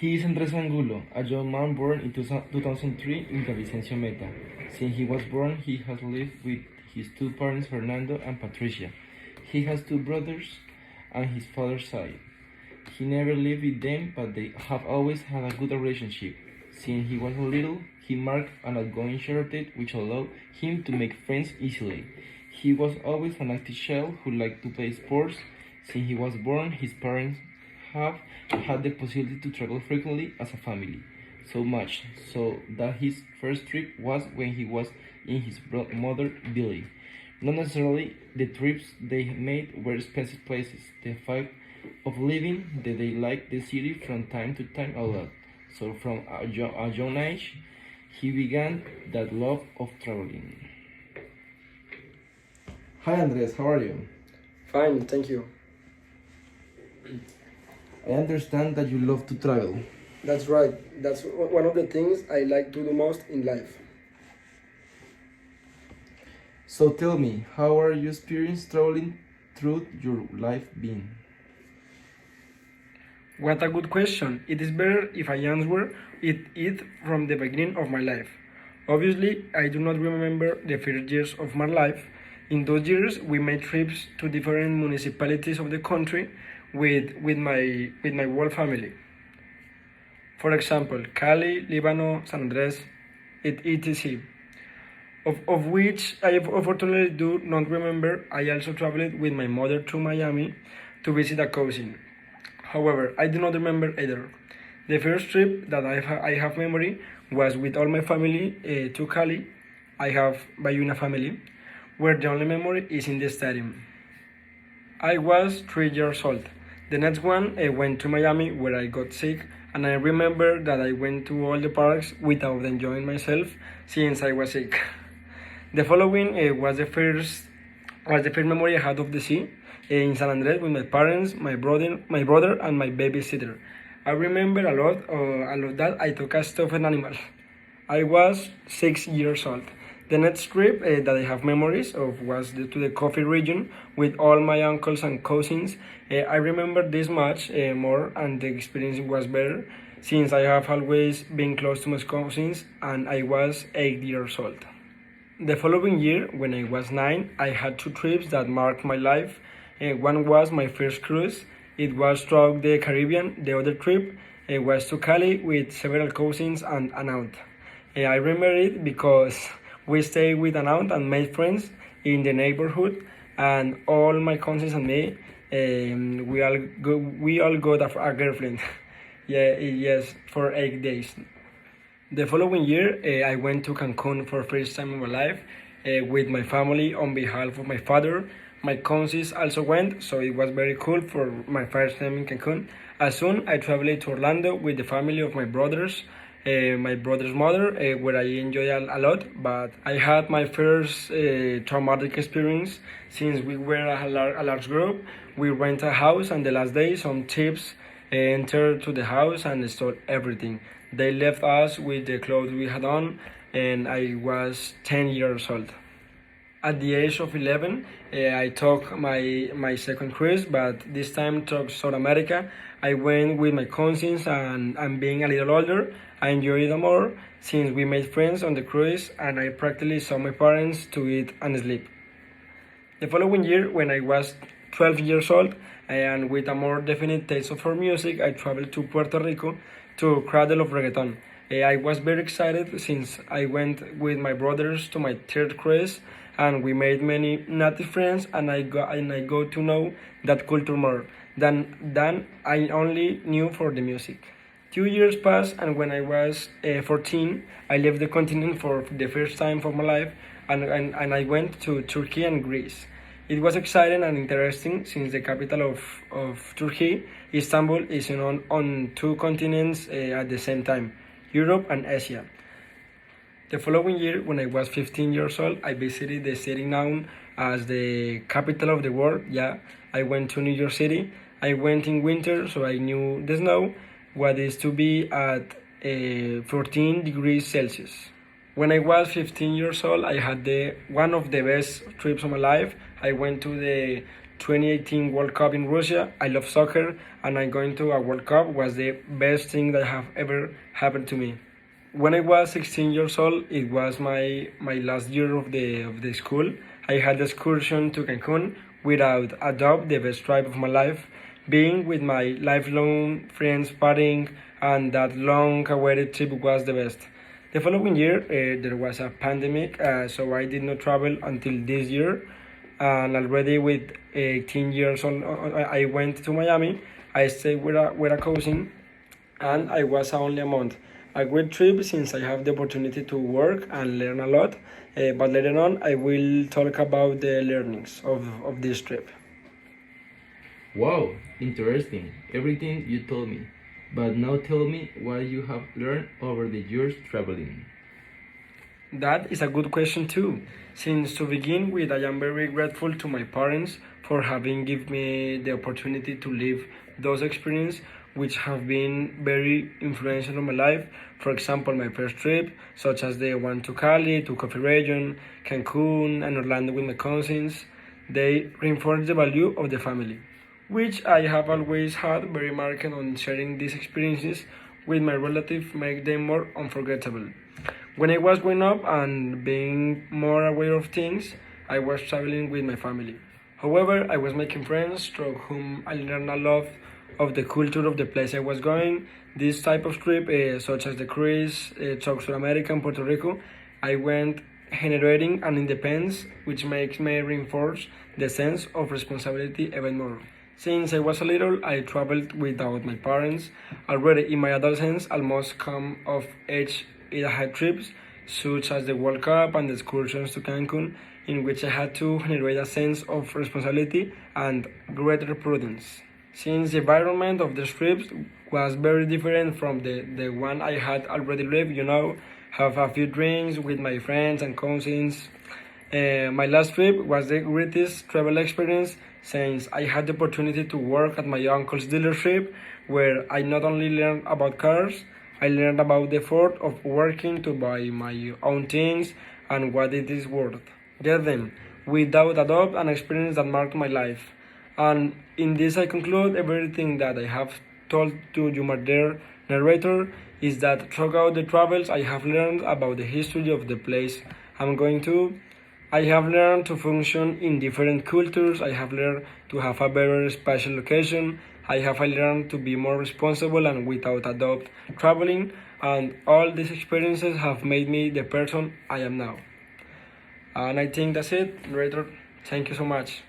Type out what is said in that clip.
He is Andres Angulo, a young man born in 2003 in Villavicencio, Meta. Since he was born, he has lived with his two parents, Fernando and Patricia. He has two brothers on his father's side. He never lived with them, but they have always had a good relationship. Since he was little, he marked an outgoing character which allowed him to make friends easily. He was always an active child who liked to play sports. Since he was born, his parents have had the possibility to travel frequently as a family. So much so that his first trip was when he was in his mother Billy. Not necessarily the trips they made were expensive places. The fact of living that they liked the city from time to time a lot. So from a young age, he began that love of traveling. Hi Andres, how are you? Fine, thank you. I understand that you love to travel. That's right. That's one of the things I like to do most in life. So tell me, how are you experiencing traveling through your life been? What a good question. It is better if I answer it from the beginning of my life. Obviously, I do not remember the first years of my life. In those years, we made trips to different municipalities of the country with my whole family. For example, Cali, Líbano, San Andres, etc. Of which I unfortunately do not remember. I also traveled with my mother to Miami to visit a cousin. However, I do not remember either. The first trip that I have memory was with all my family to Cali. I have Bayuna family, where the only memory is in the stadium. I was 3 years old. The next one went to Miami where I got sick, and I remember that I went to all the parks without enjoying myself since I was sick. The following was the first memory I had of the sea in San Andres with my parents, my brother, and my babysitter. I remember a lot that I took a stuffed animal. I was 6 years old. The next trip that I have memories of was to the coffee region with all my uncles and cousins. I remember this much more, and the experience was better since I have always been close to my cousins, and I was 8 years old. The following year, when I was 9, I had two trips that marked my life. One was my first cruise. It was throughout the Caribbean. The other trip was to Cali with several cousins and an aunt. I remember it because we stayed with an aunt and made friends in the neighborhood, and all my cousins and me, we all got a girlfriend. Yes, for 8 days. The following year, I went to Cancun for the first time in my life with my family on behalf of my father. My cousins also went, so it was very cool for my first time in Cancun. As soon I traveled to Orlando with the family of my brother's mother, where I enjoyed a lot, but I had my first traumatic experience since we were a large group. We rented a house, and the last day, some thieves entered to the house and stole everything. They left us with the clothes we had on, and I was 10 years old. At the age of 11, I took my second cruise, but this time to South America. I went with my cousins, and being a little older, I enjoyed it more since we made friends on the cruise, and I practically saw my parents to eat and sleep. The following year, when I was 12 years old, and with a more definite taste for music, I traveled to Puerto Rico to Cradle of Reggaeton. I was very excited since I went with my brothers to my third cruise, and we made many native friends, and I got to know that culture more than I only knew for the music. 2 years passed, and when I was 14, I left the continent for the first time for my life, and I went to Turkey and Greece. It was exciting and interesting since the capital of Turkey, Istanbul, is on two continents at the same time, Europe and Asia. The following year, when I was 15 years old, I visited the city known as the capital of the world. Yeah, I went to New York City. I went in winter, so I knew the snow, what is to be at 14 degrees Celsius. When I was 15 years old, I had one of the best trips of my life. I went to the 2018 World Cup in Russia. I love soccer, and I'm going to a World Cup was the best thing that have ever happened to me. When I was 16 years old, it was my last year of the school. I had the excursion to Cancun without a doubt the best trip of my life, being with my lifelong friends partying, and that long awaited trip was the best. The following year, there was a pandemic, so I did not travel until this year. And already with 18 years old, I went to Miami. I stayed with a cousin, and I was only a month. A great trip since I have the opportunity to work and learn a lot. But later on, I will talk about the learnings of this trip. Wow, interesting. Everything you told me. But now tell me what you have learned over the years traveling. That is a good question too. Since to begin with, I am very grateful to my parents for having given me the opportunity to live those experiences which have been very influential on my life. For example, my first trip, such as the one to Cali, to Coffee Region, Cancun, and Orlando with my cousins, they reinforce the value of the family, which I have always had very marked on sharing these experiences with my relatives make them more unforgettable. When I was growing up and being more aware of things, I was traveling with my family. However, I was making friends through whom I learned a lot of the culture of the place I was going. This type of trip, such as the cruise to South America and Puerto Rico, I went generating an independence which makes me reinforce the sense of responsibility even more. Since I was a little, I traveled without my parents. Already in my adolescence, almost come of age, I had trips such as the World Cup and the excursions to Cancun, in which I had to generate a sense of responsibility and greater prudence. Since the environment of the trips was very different from the one I had already lived, have a few drinks with my friends and cousins. My last trip was the greatest travel experience since I had the opportunity to work at my uncle's dealership, where I not only learned about cars, I learned about the effort of working to buy my own things and what it is worth. Get them, without a doubt, an experience that marked my life. And in this, I conclude everything that I have told to you, my dear narrator, is that throughout the travels, I have learned about the history of the place I'm going to. I have learned to function in different cultures. I have learned to have a better spatial location. I have learned to be more responsible and without a doubt traveling. And all these experiences have made me the person I am now. And I think that's it, narrator. Thank you so much.